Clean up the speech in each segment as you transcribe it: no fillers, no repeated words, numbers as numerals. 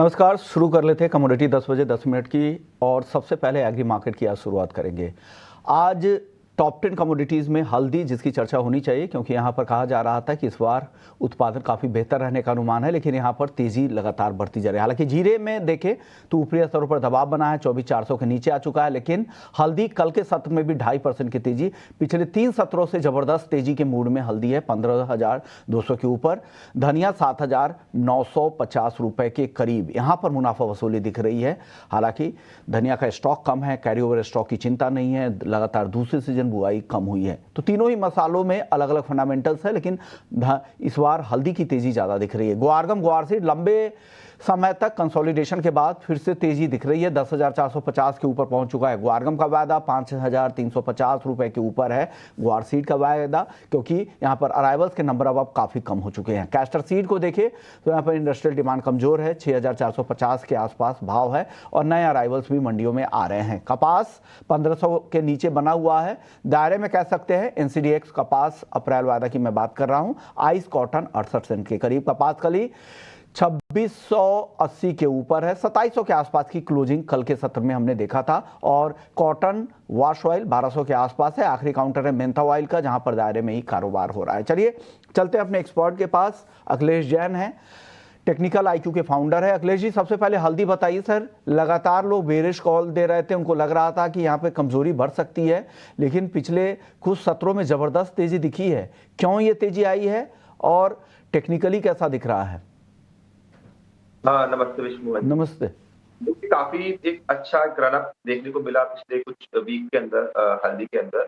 नमस्कार। शुरू कर लेते हैं कमोडिटी 10 बजे 10 मिनट की। और सबसे पहले एग्री मार्केट की आज शुरुआत करेंगे। आज टॉप 10 कमोडिटीज़ में हल्दी जिसकी चर्चा होनी चाहिए, क्योंकि यहाँ पर कहा जा रहा था कि इस बार उत्पादन काफ़ी बेहतर रहने का अनुमान है, लेकिन यहाँ पर तेज़ी लगातार बढ़ती जा रही है। हालांकि जीरे में देखें तो ऊपरी स्तरों पर दबाव बना है, 24,400 के नीचे आ चुका है, लेकिन हल्दी कल के सत्र में भी 2.5% की तेज़ी। पिछले 3 सत्रों से ज़बरदस्त तेज़ी के मूड में हल्दी है, 15,200 के ऊपर। धनिया 7,950 रुपये के करीब यहाँ पर मुनाफा वसूली दिख रही है। हालांकि धनिया का स्टॉक कम है, कैरी ओवर स्टॉक की चिंता नहीं है, लगातार दूसरे सीजन बुआई कम हुई है। तो तीनों ही मसालों में अलग अलग फंडामेंटल्स है, लेकिन इस बार हल्दी की तेजी ज्यादा दिख रही है। ग्वार सीड लंबे समय तक कंसोलिडेशन के बाद फिर से तेजी दिख रही है, 10,450 के ऊपर पहुंच चुका है। ग्वारगम का वायदा 5,350 रुपए के ऊपर है ग्वार सीड का वायदा, क्योंकि यहां पर अराइवल्स के नंबर अब काफी कम हो चुके हैं। कैस्टर सीड को देखें तो यहां पर इंडस्ट्रियल डिमांड कमजोर है, 6,450 के आसपास भाव है और नए अराइवल्स भी मंडियों में आ रहे हैं। कपास 1,500 के नीचे बना हुआ है, दायरे में कह सकते हैं। एनसीडीएक्स कपास अप्रैल वायदा की मैं बात कर रहा हूं। आइस कॉटन 68 सेंट के करीब, कपास कली 2680 के ऊपर है, 2700 के आसपास की क्लोजिंग कल के सत्र में हमने देखा था। और कॉटन वॉश ऑयल 1200 के आसपास है। आखिरी काउंटर है मेंथा ऑयल का, जहां पर दायरे में ही कारोबार हो रहा है। चलिए चलते हैं अपने एक्सपर्ट के पास। अखिलेश जैन है, टेक्निकल आईक्यू के फाउंडर है। अखिलेश जी, सबसे पहले हल्दी बताइए सर। लगातार लोग बेरिश कॉल दे रहे थे, उनको लग रहा था कि यहाँ पे कमजोरी बढ़ सकती है, लेकिन पिछले कुछ सत्रों में जबरदस्त तेजी दिखी है। क्यों ये तेजी आई है और टेक्निकली कैसा दिख रहा है? हाँ, नमस्ते विष्णु। नमस्ते। काफी एक अच्छा रन अप देखने को मिला पिछले कुछ वीक के अंदर हल्दी के अंदर।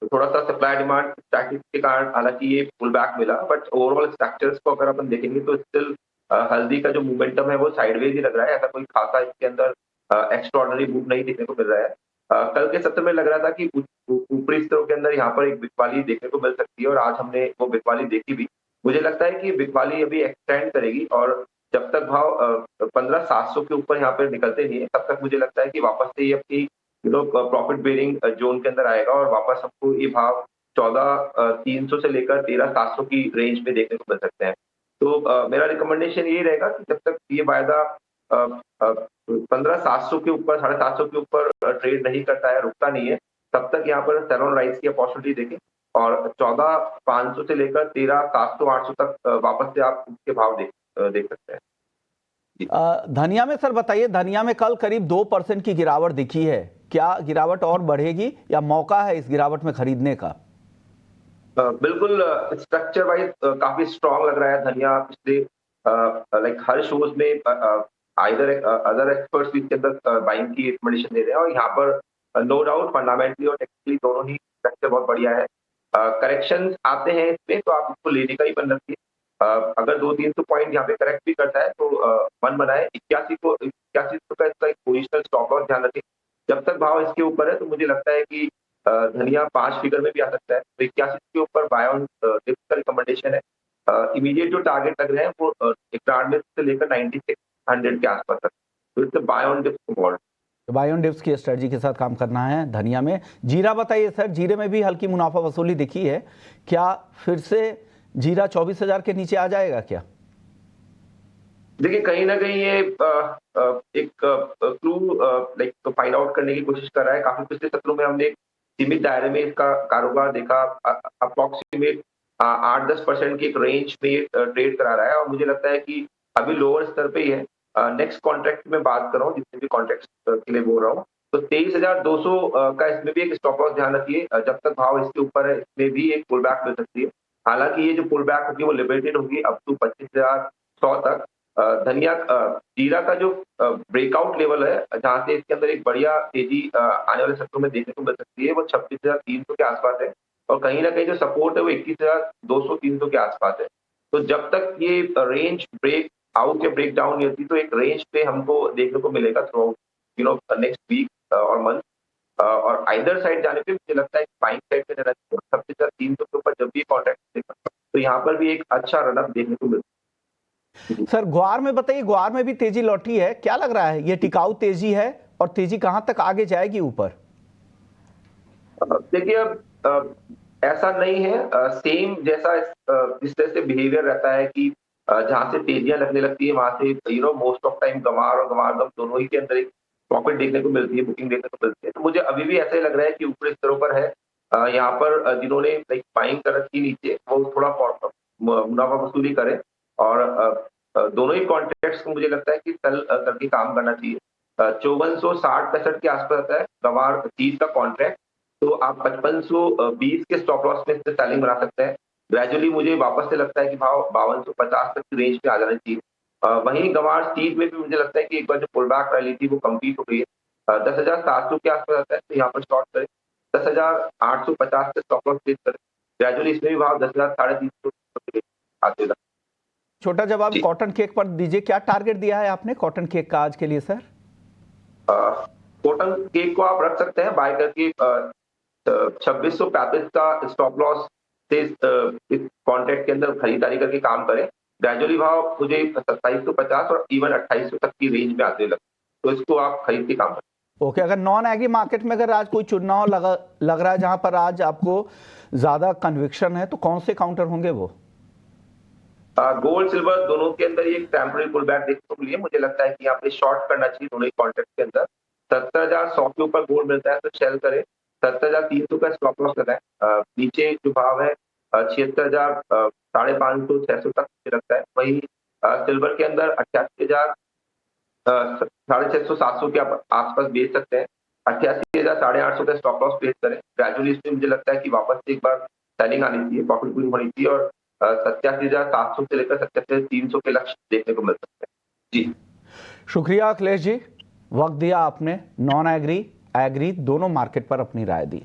थोड़ा सा सप्लाई डिमांड स्टैटिक्स के कारण हालांकि ये पुल बैक मिला, बट ओवरऑल स्ट्रक्चर्स को अगर अपन देखेंगे तो स्टिल हल्दी का जो मोमेंटम है वो साइडवेज ही लग रहा है। ऐसा कोई खासा इसके अंदर एक्स्ट्राऑर्डिनरी मूव नहीं देखने को मिल रहा है। कल के सत्र में लग रहा था कि ऊपरी स्तरों के अंदर यहाँ पर एक बिकवाली देखने को मिल सकती है और आज हमने वो बिकवाली देखी भी। मुझे लगता है कि बिकवाली अभी एक्सटेंड करेगी और जब तक भाव 15,700 के ऊपर यहाँ पे निकलते नहीं है, तब तक मुझे लगता है कि वापस से ये अपनी प्रॉफिट बेयरिंग जोन के अंदर आएगा और वापस हमको ये भाव 14,300 से लेकर 13,700 की रेंज में देखने को मिल सकते हैं। तो मेरा रिकमेंडेशन ये रहेगा कि जब तक ये वायदा 15,700 के ऊपर 750 के ऊपर ट्रेड नहीं करता है, रुकता नहीं है, तब तक यहाँ पर सेल ऑन राइज की अपॉर्चुनिटी देखें और 14,500 से लेकर 13,700-800 तक वापस से आप उसके भाव देख सकते हैं। धनिया में सर बताइए, धनिया में कल करीब 2% की गिरावट दिखी है। क्या गिरावट और बढ़ेगी या मौका है इस गिरावट में खरीदने का? बिल्कुल, स्ट्रक्चर वाइज काफी स्ट्रांग लग रहा है धनिया। पिछले लाइक हर शोज में अदर एक्सपर्ट्स भी इसके अंदर बाइंग की रिकमेंडेशन दे रहे हैं और यहाँ पर नो डाउट फंडामेंटली और टेक्निकली दोनों ही स्ट्रक्चर बहुत बढ़िया है। करेक्शन आते हैं इसमें तो आप इसको लेने का ही बन रखिए। अगर 200-300 पॉइंट यहाँ पे करेक्ट भी करता है तो मन बनाए 81 का इसका एक पोजिशनल स्टॉप लॉस ध्यान रखें। जब तक भाव इसके ऊपर है तो मुझे लगता है कि धनिया 5 फिगर में भी आ सकता है। तो 81 के ऊपर बाय ऑन डिप्स का रिकमेंडेशन है। इमीडिएट जो टारगेट लग रहे हैं वो 91 से लेकर 9600 के आसपास तक। तो इससे बाय ऑन डिप्स को बाय ऑन डिप्स की स्ट्रेटजी के साथ काम करना है धनिया में। जीरा बताइए सर, जीरे में भी हल्की मुनाफा वसूली दिखी है, क्या फिर से जीरा 24,000 के नीचे आ जाएगा क्या? देखिए, कहीं ना कहीं ये एक क्लू लाइक तो फाइंड आउट करने की कोशिश कर रहा है। काफी पिछले सत्रों में हमने एक सीमित दायरे में इसका कारोबार देखा, अप्रोक्सीमेट 8-10% की एक रेंज में ट्रेड करा रहा है और मुझे लगता है कि अभी लोअर स्तर पे ही है। नेक्स्ट कॉन्ट्रैक्ट में बात कर रहा हूँ, जितने भी कॉन्ट्रैक्ट के लिए बोल रहा हूँ, तो 23,200 का इसमें भी एक स्टॉप लॉस ध्यान रखिए। जब तक भाव इसके ऊपर है इसमें भी एक पुल बैक मिल सकती है। हालांकि ये जो पुल बैक होगी वो लिमिटेड होगी अप टू 25,100 तक। धनिया जीरा का जो ब्रेकआउट लेवल है जहां से इसके अंदर एक बढ़िया तेजी आने वाले सत्रों में देखने को मिल सकती है, वो 26,300 के आसपास है और कहीं ना कहीं जो सपोर्ट है वो 21,200-300 के आसपास है। तो जब तक ये रेंज ब्रेक आउट या ब्रेक डाउन नहीं होती तो एक रेंज पे हमको देखने को मिलेगा थ्रू नेक्स्ट वीक और मंथ। और आइदर साइड जाने पे मुझे लगता है बाइंग साइड पे रहना चाहिए। 26,300 के ऊपर जब भी कॉन्ट्रैक्ट देखा तो यहाँ पर भी एक अच्छा रनअप देखने को मिलता है। सर ग्वार में बताइए, ग्वार में भी तेजी लौटी है, क्या लग रहा है ये टिकाऊ तेजी है और तेजी कहां तक आगे जाएगी ऊपर? देखिए, अब ऐसा नहीं है सेम जैसा इस तरह से बिहेवियर रहता है कि जहाँ से तेजियां लगने लगती है, वहां से मोस्ट ऑफ टाइम गंवार और गंवारगम दोनों ही के अंदर एक प्रॉफिट देखने को मिलती है, बुकिंग देखने को मिलती है। तो मुझे अभी भी ऐसा ही लग रहा है कि ऊपरी स्तरों पर है। यहाँ पर जिन्होंने लाइक बाइंग कर रखी नीचे, वो थोड़ा मुनाफा वसूली करें। और दोनों ही कॉन्ट्रैक्ट्स को मुझे लगता है कि सेल करके काम करना चाहिए। 5460-65 के आसपास आता है गंवार 30 का कॉन्ट्रैक्ट, तो आप 5520 के स्टॉप लॉस में से सेलिंग बना सकते हैं। ग्रेजुअली मुझे वापस से लगता है कि भाव 5250 तक की रेंज पे आ जाना चाहिए। वहीं गंवार स्टील में भी मुझे लगता है कि एक बार जो पुल बैक रैली थी वो कंप्लीट हो गई है। 10,700 के आसपास आता है, तो यहाँ पर शॉर्ट करें। 10,850 से स्टॉप लॉस प्लेस करें। ग्रेजुअली इसमें भी भाव 10,000 350 आते जा। छोटा जवाब जी। कॉटन केक पर दीजिए, क्या टारगेट दिया है आपने कॉटन केक का आज के लिए सर? कॉटन केक को आप रख सकते हैं बाय करके 2635 का स्टॉप लॉस से इस कॉन्ट्रैक्ट के अंदर खरीदारी करके काम करें। ग्रेजुअली भाव मुझे 2750 और इवन 2800 तक की रेंज में आते लगे, तो इसको आप खरीद के काम करें। ओके, अगर नॉन एग्री मार्केट में अगर आज कोई चुनाव लग रहा है जहां पर आज आपको ज्यादा कन्विक्शन है, तो कौन से काउंटर होंगे वो? गोल्ड सिल्वर दोनों के अंदर ये टेम्पररी पुल बैक देखने को मिली है। मुझे लगता है कि यहाँ पे शॉर्ट करना चाहिए दोनों ही कॉन्ट्रैक्ट के अंदर। 70,100 के ऊपर गोल्ड मिलता है तो सेल करें। 70,300 का स्टॉप लॉस लगाएं। नीचे जो भाव है 76,000 550 600 तक मुझे लगता है। वही सिल्वर के अंदर 88,000 650 700 के आसपास बेच सकते हैं। 88,000 850 का स्टॉप लॉस प्लेस करें। ग्रेजुअली इसमें मुझे लगता है कि वापस से एक बार सेलिंग आनी चाहिए, प्रॉफिट बुकिंग होनी चाहिए और 87,700 से लेकर 87,300 के लक्ष्य देखने को मिल सकते हैं। जी, शुक्रिया अखिलेश जी, वक्त दिया आपने, नॉन एग्री एग्री दोनों मार्केट पर अपनी राय दी।